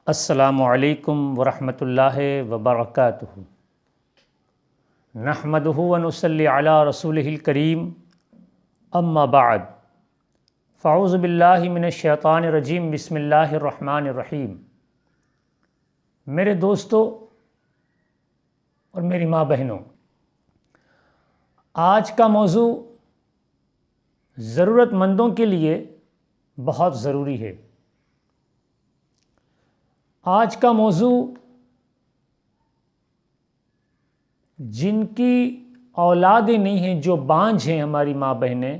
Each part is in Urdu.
السلام علیکم ورحمۃ اللہ وبرکاتہ۔ نحمدہ ونصلی علی رسولہ الکریم، اما بعد فاعوذ باللہ من الشیطان الرجیم، بسم اللہ الرحمن الرحیم۔ میرے دوستو اور میری ماں بہنوں، آج کا موضوع ضرورت مندوں کے لیے بہت ضروری ہے۔ آج کا موضوع جن کی اولادیں نہیں ہیں، جو بانجھ ہیں ہماری ماں بہنیں،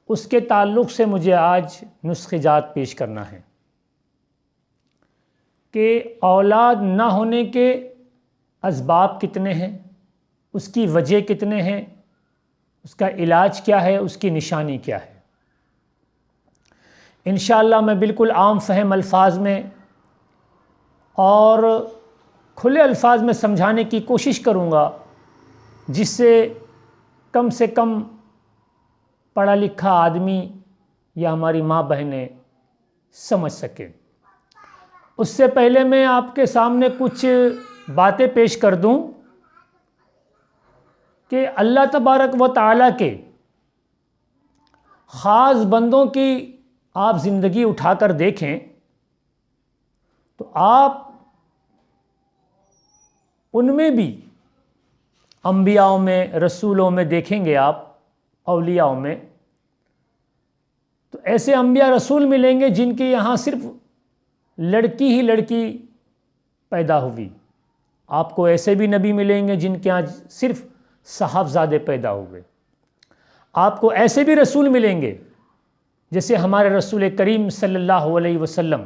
اس کے تعلق سے مجھے آج نسخہ جات پیش کرنا ہے کہ اولاد نہ ہونے کے اسباب کتنے ہیں، اس کی وجہ کتنے ہیں، اس کا علاج کیا ہے، اس کی نشانی کیا ہے۔ انشاءاللہ میں بالکل عام فہم الفاظ میں اور کھلے الفاظ میں سمجھانے کی کوشش کروں گا، جس سے کم پڑھا لکھا آدمی یا ہماری ماں بہنیں سمجھ سکیں۔ اس سے پہلے میں آپ کے سامنے کچھ باتیں پیش کر دوں کہ اللہ تبارک و تعالیٰ کے خاص بندوں کی آپ زندگی اٹھا کر دیکھیں تو آپ ان میں بھی انبیاء میں، رسولوں میں دیکھیں گے، آپ اولیاء میں تو ایسے انبیاء رسول ملیں گے جن کے یہاں صرف لڑکی ہی لڑکی پیدا ہوئی۔ آپ کو ایسے بھی نبی ملیں گے جن کے یہاں صرف صاحبزادے پیدا ہوئے۔ آپ کو ایسے بھی رسول ملیں گے جیسے ہمارے رسول کریم صلی اللہ علیہ وسلم،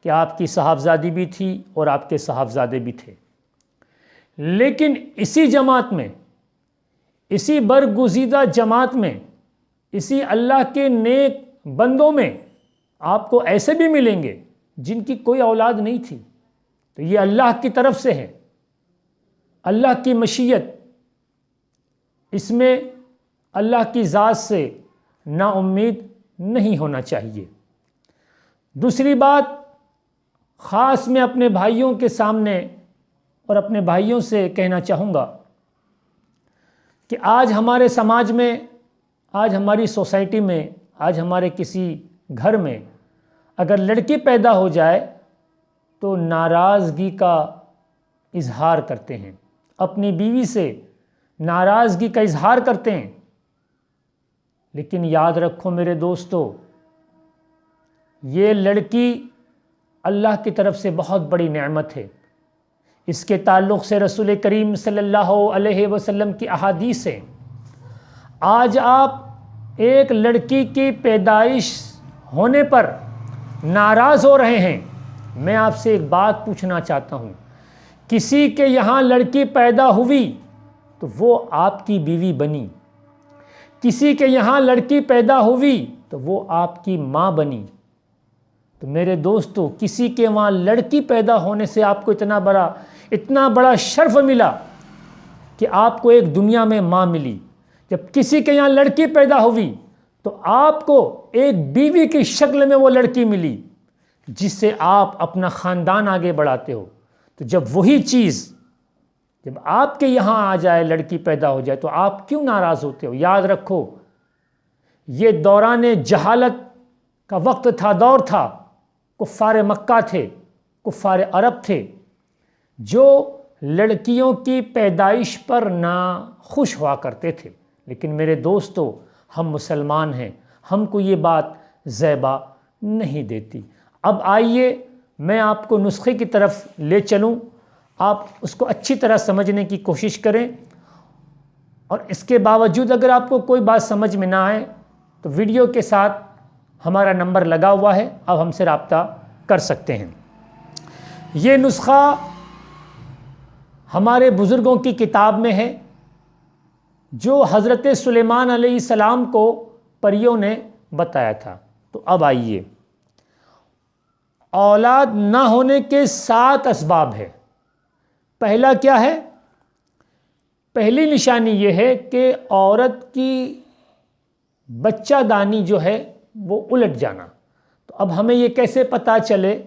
کہ آپ کی صاحبزادی بھی تھی اور آپ کے صاحبزادے بھی تھے۔ لیکن اسی جماعت میں، اسی برگزیدہ جماعت میں، اسی اللہ کے نیک بندوں میں آپ کو ایسے بھی ملیں گے جن کی کوئی اولاد نہیں تھی۔ تو یہ اللہ کی طرف سے ہے، اللہ کی مشیت، اس میں اللہ کی ذات سے نا امید نہیں ہونا چاہیے۔ دوسری بات، خاص میں اپنے بھائیوں کے سامنے اور اپنے بھائیوں سے کہنا چاہوں گا کہ آج ہمارے سماج میں، آج ہماری سوسائٹی میں، آج ہمارے کسی گھر میں اگر لڑکی پیدا ہو جائے تو ناراضگی کا اظہار کرتے ہیں، اپنی بیوی سے ناراضگی کا اظہار کرتے ہیں۔ لیکن یاد رکھو میرے دوستو، یہ لڑکی اللہ کی طرف سے بہت بڑی نعمت ہے۔ اس کے تعلق سے رسول کریم صلی اللہ علیہ وسلم کی احادیث ہیں۔ آج آپ ایک لڑکی کی پیدائش ہونے پر ناراض ہو رہے ہیں۔ میں آپ سے ایک بات پوچھنا چاہتا ہوں، کسی کے یہاں لڑکی پیدا ہوئی تو وہ آپ کی بیوی بنی، کسی کے یہاں لڑکی پیدا ہوئی تو وہ آپ کی ماں بنی۔ تو میرے دوستو، کسی کے وہاں لڑکی پیدا ہونے سے آپ کو اتنا بڑا شرف ملا کہ آپ کو ایک دنیا میں ماں ملی۔ جب کسی کے یہاں لڑکی پیدا ہوئی تو آپ کو ایک بیوی کی شکل میں وہ لڑکی ملی جس سے آپ اپنا خاندان آگے بڑھاتے ہو۔ تو جب وہی چیز جب آپ کے یہاں آ جائے، لڑکی پیدا ہو جائے، تو آپ کیوں ناراض ہوتے ہو؟ یاد رکھو، یہ دوران جہالت کا وقت تھا، دور تھا۔ کفار مکہ تھے، کفار عرب تھے، جو لڑکیوں کی پیدائش پر ناخوش ہوا کرتے تھے۔ لیکن میرے دوستو، ہم مسلمان ہیں، ہم کو یہ بات زیبا نہیں دیتی۔ اب آئیے میں آپ کو نسخے کی طرف لے چلوں، آپ اس کو اچھی طرح سمجھنے کی کوشش کریں، اور اس کے باوجود اگر آپ کو کوئی بات سمجھ میں نہ آئے تو ویڈیو کے ساتھ ہمارا نمبر لگا ہوا ہے، اب ہم سے رابطہ کر سکتے ہیں۔ یہ نسخہ ہمارے بزرگوں کی کتاب میں ہے، جو حضرت سلیمان علیہ السلام کو پریوں نے بتایا تھا۔ تو اب آئیے، اولاد نہ ہونے کے 7 اسباب ہے۔ پہلا کیا ہے؟ پہلی نشانی یہ ہے کہ عورت کی بچہ دانی جو ہے وہ الٹ جانا۔ تو اب ہمیں یہ کیسے پتہ چلے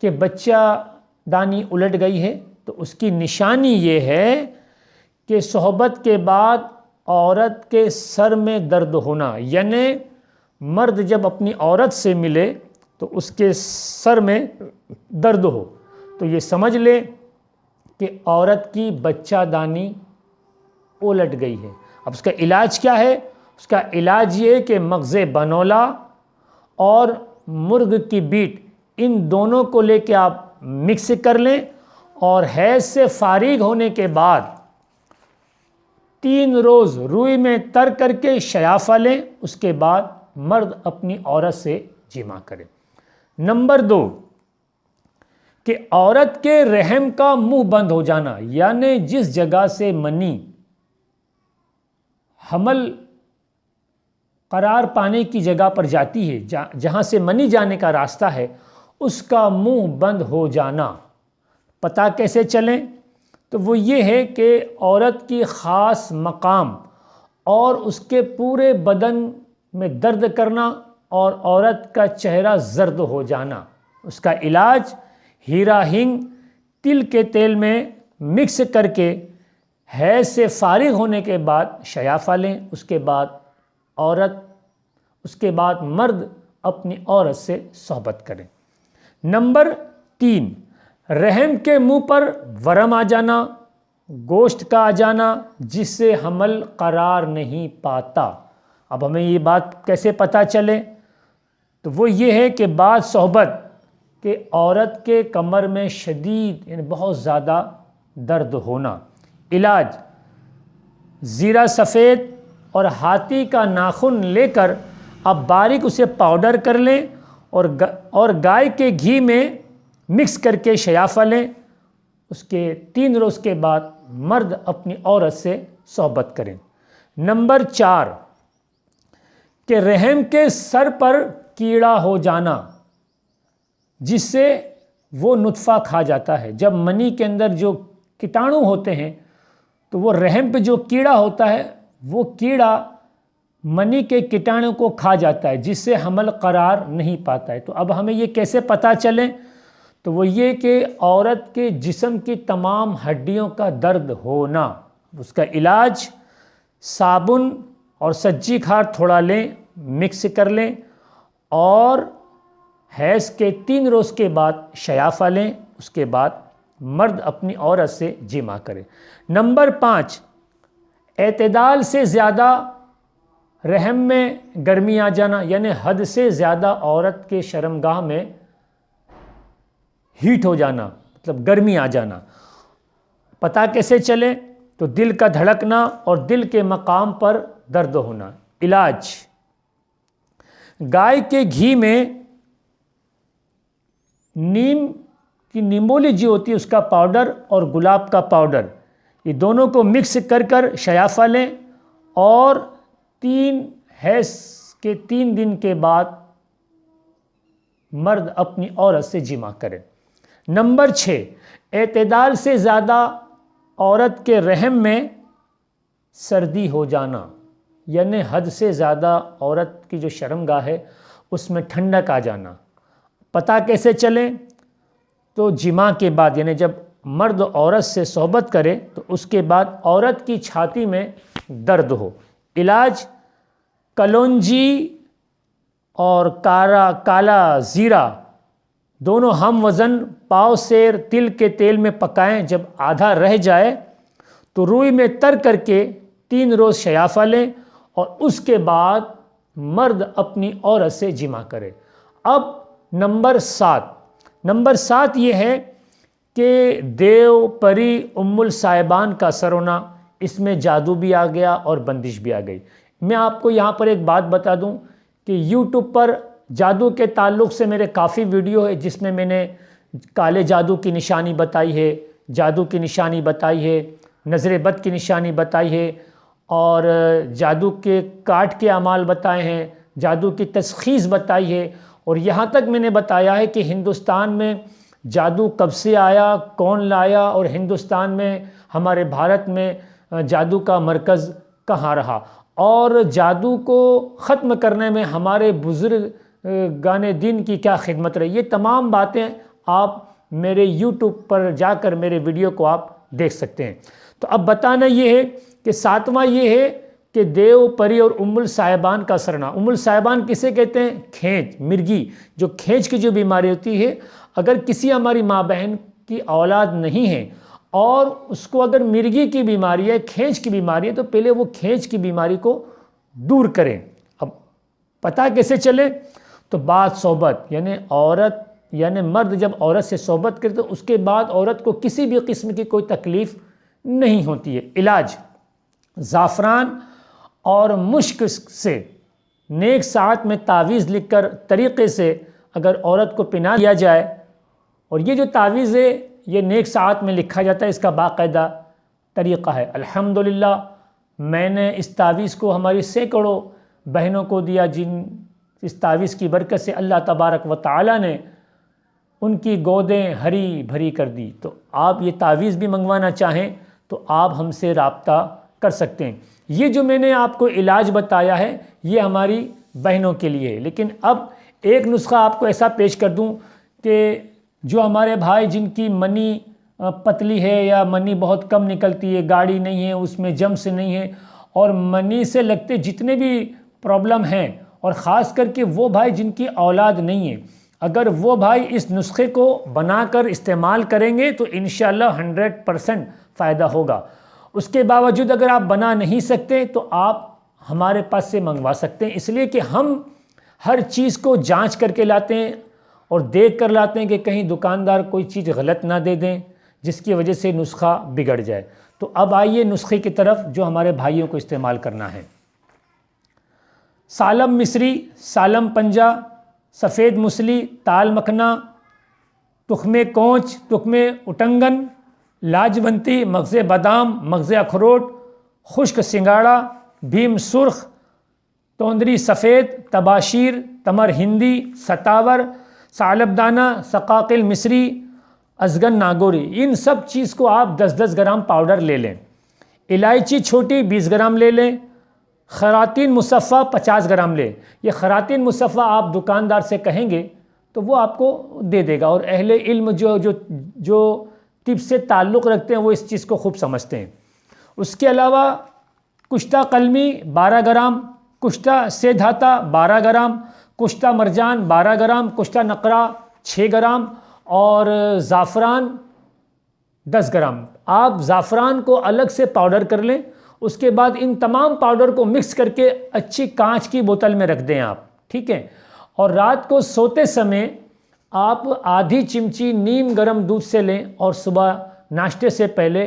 کہ بچہ دانی الٹ گئی ہے تو اس کی نشانی یہ ہے کہ صحبت کے بعد عورت کے سر میں درد ہونا، یعنی مرد جب اپنی عورت سے ملے تو اس کے سر میں درد ہو تو یہ سمجھ لے کہ عورت کی بچہ دانی الٹ گئی ہے۔ اب اس کا علاج کیا ہے؟ اس کا علاج یہ ہے کہ مغز بنولا اور مرغ کی بیٹ ان دونوں کو لے کے آپ مکس کر لیں اور حیض سے فارغ ہونے کے بعد 3 روز روئی میں تر کر کے شیافہ لیں، اس کے بعد مرد اپنی عورت سے جمع کرے۔ نمبر 2 کہ عورت کے رحم کا منہ بند ہو جانا، یعنی جس جگہ سے منی حمل قرار پانے کی جگہ پر جاتی ہے، جہاں سے منی جانے کا راستہ ہے، اس کا منہ بند ہو جانا۔ پتہ کیسے چلیں؟ تو وہ یہ ہے کہ عورت کی خاص مقام اور اس کے پورے بدن میں درد کرنا اور عورت کا چہرہ زرد ہو جانا۔ اس کا علاج ہیرا ہنگ تل کے تیل میں مکس کر کے حیض سے فارغ ہونے کے بعد شیافہ لیں، اس کے بعد مرد اپنی عورت سے صحبت کریں۔ نمبر 3 رحم کے منہ پر ورم آ جانا، گوشت کا آ جانا جس سے حمل قرار نہیں پاتا۔ اب ہمیں یہ بات کیسے پتہ چلے؟ تو وہ یہ ہے کہ بعد صحبت کہ عورت کے کمر میں شدید یعنی بہت زیادہ درد ہونا۔ علاج زیرہ سفید اور ہاتھی کا ناخن لے کر آپ باریک اسے پاؤڈر کر لیں اور گائے کے گھی میں مکس کر کے شیافہ لیں، اس کے 3 روز کے بعد مرد اپنی عورت سے صحبت کریں۔ نمبر 4 کہ رحم کے سر پر کیڑا ہو جانا جس سے وہ نطفہ کھا جاتا ہے۔ جب منی کے اندر جو کیٹانو ہوتے ہیں تو وہ رحم پہ جو کیڑا ہوتا ہے وہ کیڑا منی کے کیٹانو کو کھا جاتا ہے جس سے حمل قرار نہیں پاتا ہے۔ تو اب ہمیں یہ کیسے پتہ چلے؟ تو وہ یہ کہ عورت کے جسم کی تمام ہڈیوں کا درد ہونا۔ اس کا علاج صابن اور سجی کھار تھوڑا لیں، مکس کر لیں اور حیض کے 3 روز کے بعد شیافہ لیں، اس کے بعد مرد اپنی عورت سے جمع کرے۔ نمبر 5 اعتدال سے زیادہ رحم میں گرمی آ جانا، یعنی حد سے زیادہ عورت کے شرمگاہ میں ہیٹ ہو جانا، مطلب گرمی آ جانا۔ پتہ کیسے چلے؟ تو دل کا دھڑکنا اور دل کے مقام پر درد ہونا۔ علاج گائے کے گھی میں نیم کی نیمبولی جو ہوتی ہے اس کا پاؤڈر اور گلاب کا پاؤڈر، یہ دونوں کو مکس کر شیافہ لیں اور حیض کے 3 دن کے بعد مرد اپنی عورت سے جمع کرے۔ نمبر 6 اعتدال سے زیادہ عورت کے رحم میں سردی ہو جانا، یعنی حد سے زیادہ عورت کی جو شرمگاہ ہے اس میں ٹھنڈک آ جانا۔ پتہ کیسے چلیں؟ تو جمع کے بعد، یعنی جب مرد عورت سے صحبت کرے تو اس کے بعد عورت کی چھاتی میں درد ہو۔ علاج کلونجی اور کالا زیرہ دونوں ہم وزن پاؤ سیر تل کے تیل میں پکائیں، جب آدھا رہ جائے تو روئی میں تر کر کے 3 روز شیافہ لیں اور اس کے بعد مرد اپنی عورت سے جمع کرے۔ اب نمبر 7 یہ ہے کہ دیو پری ام الصائبان کا اثر ہونا، اس میں جادو بھی آ گیا اور بندش بھی آ گئی۔ میں آپ کو یہاں پر ایک بات بتا دوں کہ یوٹیوب پر جادو کے تعلق سے میرے کافی ویڈیو ہے جس میں نے کالے جادو کی نشانی بتائی ہے، جادو کی نشانی بتائی ہے، نظر بد کی نشانی بتائی ہے اور جادو کے کاٹ کے اعمال بتائے ہیں، جادو کی تشخیص بتائی ہے، اور یہاں تک میں نے بتایا ہے کہ ہندوستان میں جادو کب سے آیا، کون لایا، اور ہندوستان میں ہمارے بھارت میں جادو کا مرکز کہاں رہا، اور جادو کو ختم کرنے میں ہمارے بزرگان دین کی کیا خدمت رہی۔ یہ تمام باتیں آپ میرے یوٹیوب پر جا کر میرے ویڈیو کو آپ دیکھ سکتے ہیں۔ تو اب بتانا یہ ہے کہ ساتواں یہ ہے کہ دیو پری اور ام الصاحبان کا سرنا۔ ام الصاحبان کسے کہتے ہیں؟ کھینچ، مرگی، جو کھینچ کی جو بیماری ہوتی ہے، اگر کسی ہماری ماں بہن کی اولاد نہیں ہے اور اس کو اگر مرگی کی بیماری ہے، کھینچ کی بیماری ہے، تو پہلے وہ کھینچ کی بیماری کو دور کریں۔ اب پتہ کیسے چلے؟ تو بعد صحبت، یعنی مرد جب عورت سے صحبت کرے تو اس کے بعد عورت کو کسی بھی قسم کی کوئی تکلیف نہیں ہوتی ہے۔ علاج: زعفران اور مشک سے نیک ساعت میں تعویذ لکھ کر طریقے سے اگر عورت کو پہنا دیا جائے، اور یہ جو تعویذ ہے یہ نیک ساعت میں لکھا جاتا ہے، اس کا باقاعدہ طریقہ ہے۔ الحمدللہ میں نے اس تعویذ کو ہماری سینکڑوں بہنوں کو دیا، جن اس تعویذ کی برکت سے اللہ تبارک و تعالی نے ان کی گودیں ہری بھری کر دی۔ تو آپ یہ تعویذ بھی منگوانا چاہیں تو آپ ہم سے رابطہ کر سکتے ہیں۔ یہ جو میں نے آپ کو علاج بتایا ہے یہ ہماری بہنوں کے لیے ہے، لیکن اب ایک نسخہ آپ کو ایسا پیش کر دوں کہ جو ہمارے بھائی جن کی منی پتلی ہے یا منی بہت کم نکلتی ہے، گاڑی نہیں ہے، اس میں جمس نہیں ہے، اور منی سے لگتے جتنے بھی پرابلم ہیں، اور خاص کر کے وہ بھائی جن کی اولاد نہیں ہے، اگر وہ بھائی اس نسخے کو بنا کر استعمال کریں گے تو انشاءاللہ 100% فائدہ ہوگا۔ اس کے باوجود اگر آپ بنا نہیں سکتے تو آپ ہمارے پاس سے منگوا سکتے ہیں، اس لیے کہ ہم ہر چیز کو جانچ کر کے لاتے ہیں اور دیکھ کر لاتے ہیں کہ کہیں دکاندار کوئی چیز غلط نہ دے دیں جس کی وجہ سے نسخہ بگڑ جائے۔ تو اب آئیے نسخے کی طرف جو ہمارے بھائیوں کو استعمال کرنا ہے۔ سالم مصری، سالم پنجہ، سفید مسلی، تال مکھنا، تخم کونچ، تخم اٹنگن، لاجونتی، مغز بادام، مغز اخروٹ، خشک سنگاڑا، بھیم سرخ، توندری سفید، تباشیر، تمر ہندی، ستاور، ثعلب دانہ، ثقاقل مصری، ازگن ناگوری، ان سب چیز کو آپ 10-10 گرام پاؤڈر لے لیں۔ الائچی چھوٹی 20 گرام لے لیں۔ خراطین مصفہ 50 گرام لیں۔ یہ خراطین مصفہ آپ دکاندار سے کہیں گے تو وہ آپ کو دے دے گا، اور اہل علم جو طب سے تعلق رکھتے ہیں وہ اس چیز کو خوب سمجھتے ہیں۔ اس کے علاوہ کشتہ قلمی 12 گرام، کشتہ سے دھاتا 12 گرام، کشتہ مرجان 12 گرام، کشتہ نقرہ 6 گرام، اور زعفران 10 گرام۔ آپ زعفران کو الگ سے پاؤڈر کر لیں، اس کے بعد ان تمام پاؤڈر کو مکس کر کے اچھی کانچ کی بوتل میں رکھ دیں آپ، ٹھیک ہے؟ اور رات کو سوتے سمے آپ آدھی چمچی نیم گرم دودھ سے لیں، اور صبح ناشتے سے پہلے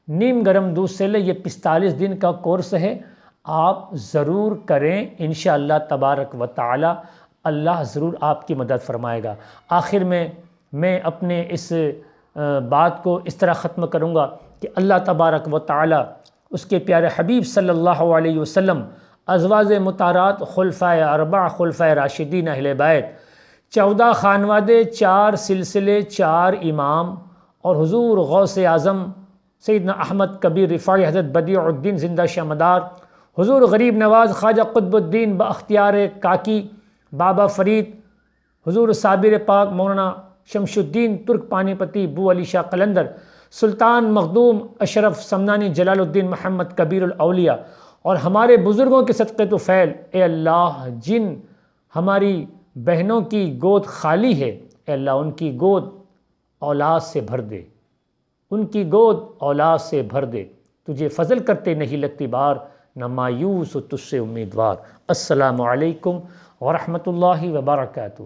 نیم گرم دودھ سے لیں۔ یہ 45 دن کا کورس ہے، آپ ضرور کریں، انشاءاللہ تبارک و تعالی اللہ ضرور آپ کی مدد فرمائے گا۔ آخر میں اپنے اس بات کو اس طرح ختم کروں گا کہ اللہ تبارک و تعالی اس کے پیارے حبیب صلی اللہ علیہ وسلم، ازواج مطہرات، خلفائے اربعہ، خلفائے راشدین اہل بیت، 14 خانوادے، 4 سلسلے، 4 امام، اور حضور غوث اعظم سیدنا احمد کبیر رفاعی، حضرت بدیع الدین زندہ شمدار، حضور غریب نواز خواجہ قطب الدین باختیار کاکی بابا فرید، حضور صابر پاک مولانا شمش الدین ترک پانی پتی بو علی شاہ قلندر، سلطان مخدوم اشرف سمنانی جلال الدین محمد کبیر الاولیاء، اور ہمارے بزرگوں کے صدقے تو فیل، اے اللہ جن ہماری بہنوں کی گود خالی ہے، اے اللہ ان کی گود اولاد سے بھر دے، ان کی گود اولاد سے بھر دے، تجھے فضل کرتے نہیں لگتی بار، نہ مایوس و تجھ سے امیدوار۔ السلام علیکم ورحمۃ اللہ وبرکاتہ۔